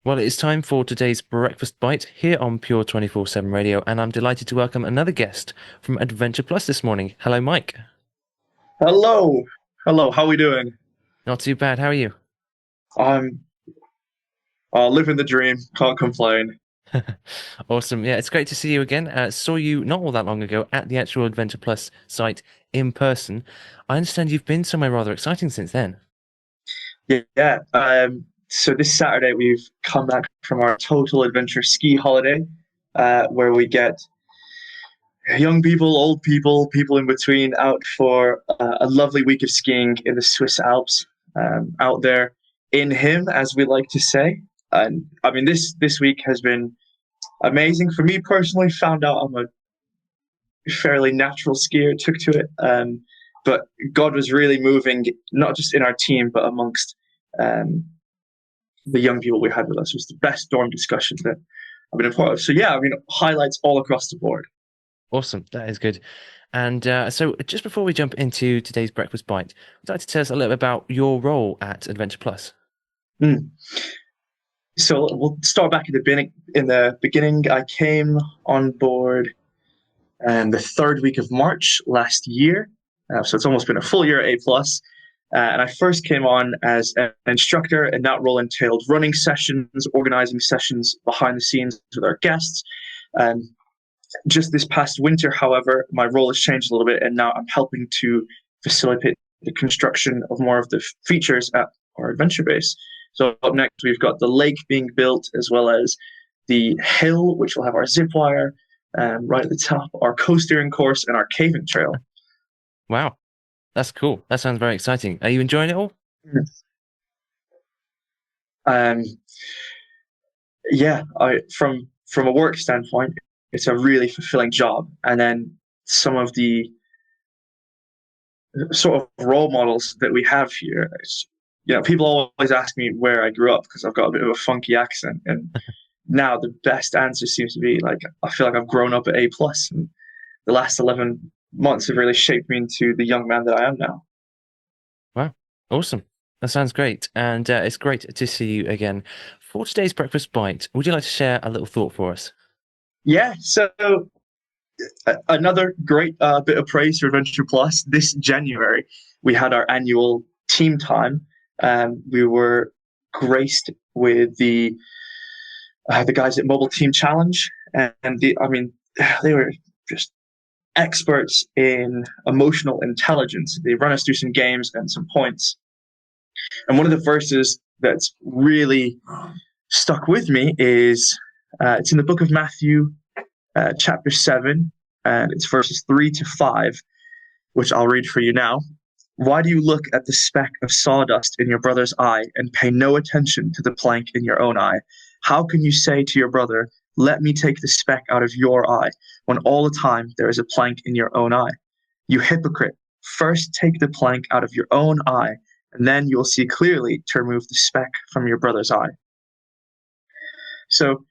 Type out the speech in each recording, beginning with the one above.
Well, it's time for today's breakfast bite here on Pure 24/7 Radio, and I'm delighted to welcome another guest from Adventure Plus this morning. Hello, Mike. Hello. Hello. How are we doing? Not too bad. How are you? I'm living the dream. Can't complain. Awesome. Yeah, it's great to see you again. Saw you not all that long ago at the actual Adventure Plus site in person. I understand you've been somewhere rather exciting since then. Yeah. So this Saturday we've come back from our total adventure ski holiday, where we get young people, old people, people in between out for a lovely week of skiing in the Swiss Alps. Out there in him, as we like to say. And I mean, this week has been amazing for me personally. Found out I'm a fairly natural skier, took to it. But God was really moving, not just in our team, but amongst um, the young people we had with us. It was the best dorm discussion that I've been a part of. So yeah, I mean, highlights all across the board. Awesome. That is good. And so, just before we jump into today's breakfast bite, would you like to tell us a little bit about your role at Adventure Plus? Mm. So we'll start back at the beginning. In the beginning, I came on board the third week of March last year. So it's almost been a full year at A plus. And I first came on as an instructor, and that role entailed running sessions, organizing sessions behind the scenes with our guests. Um, just this past winter, however, my role has changed a little bit, and now I'm helping to facilitate the construction of more of the features at our adventure base. So up next, we've got the lake being built, as well as the hill, which will have our zip wire right at the top, our co-steering course, and our caving trail. Wow, that's cool. That sounds very exciting. Are you enjoying it all? Um, yeah, from a work standpoint, it's a really fulfilling job. And then some of the sort of role models that we have here, people always ask me where I grew up because I've got a bit of a funky accent, and now the best answer seems to be like I feel like I've grown up at A plus, and the last 11 months have really shaped me into the young man that I am now. Wow, awesome. That sounds great. And it's great to see you again. For today's breakfast bite, would you like to share a little thought for us? Yeah, so another great bit of praise for Adventure Plus. This January, we had our annual team time. We were graced with the guys at Mobile Team Challenge, and I mean, they were just experts in emotional intelligence. They run us through some games and some points. And one of the verses that's really stuck with me is it's in the book of Matthew, chapter 7, and it's verses 3 to 5, which I'll read for you now. Why do you look at the speck of sawdust in your brother's eye and pay no attention to the plank in your own eye? How can you say to your brother, let me take the speck out of your eye, when all the time there is a plank in your own eye? You hypocrite, first take the plank out of your own eye, and then you'll see clearly to remove the speck from your brother's eye. So,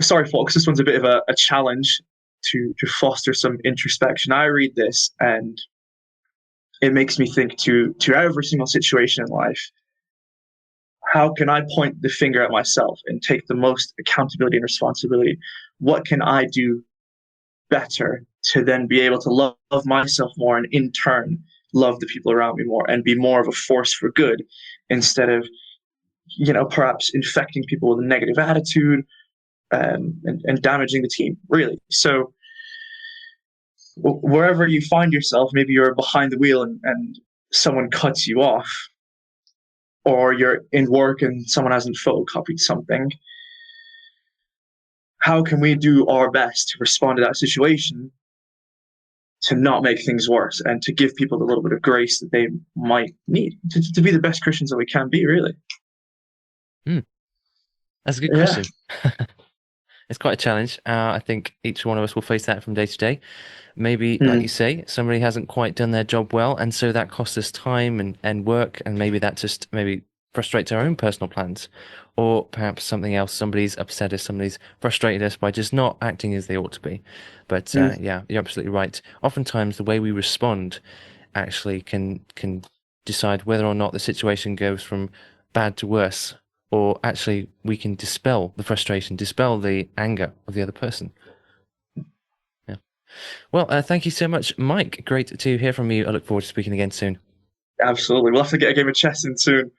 sorry, folks, this one's a bit of a challenge to foster some introspection. I read this and it makes me think to every single situation in life. How can I point the finger at myself and take the most accountability and responsibility? What can I do better to then be able to love myself more, and in turn love the people around me more and be more of a force for good, instead of perhaps infecting people with a negative attitude, and damaging the team, really. So wherever you find yourself, maybe you're behind the wheel and someone cuts you off, or you're in work and someone hasn't photocopied something. How can we do our best to respond to that situation to not make things worse, and to give people a little bit of grace that they might need to be the best Christians that we can be, really? Hmm, that's a good Yeah. question. It's quite a challenge. I think each one of us will face that from day to day. Maybe, like you Mm. say, somebody hasn't quite done their job well, and so that costs us time and work, and maybe that just maybe frustrates our own personal plans. Or perhaps something else, somebody's upset us, somebody's frustrated us by just not acting as they ought to be. But Mm. yeah, you're absolutely right. Oftentimes, the way we respond actually can decide whether or not the situation goes from bad to worse, or actually we can dispel the frustration, dispel the anger of the other person. Yeah. Well, thank you so much, Mike. Great to hear from you. I look forward to speaking again soon. Absolutely. We'll have to get a game of chess in soon.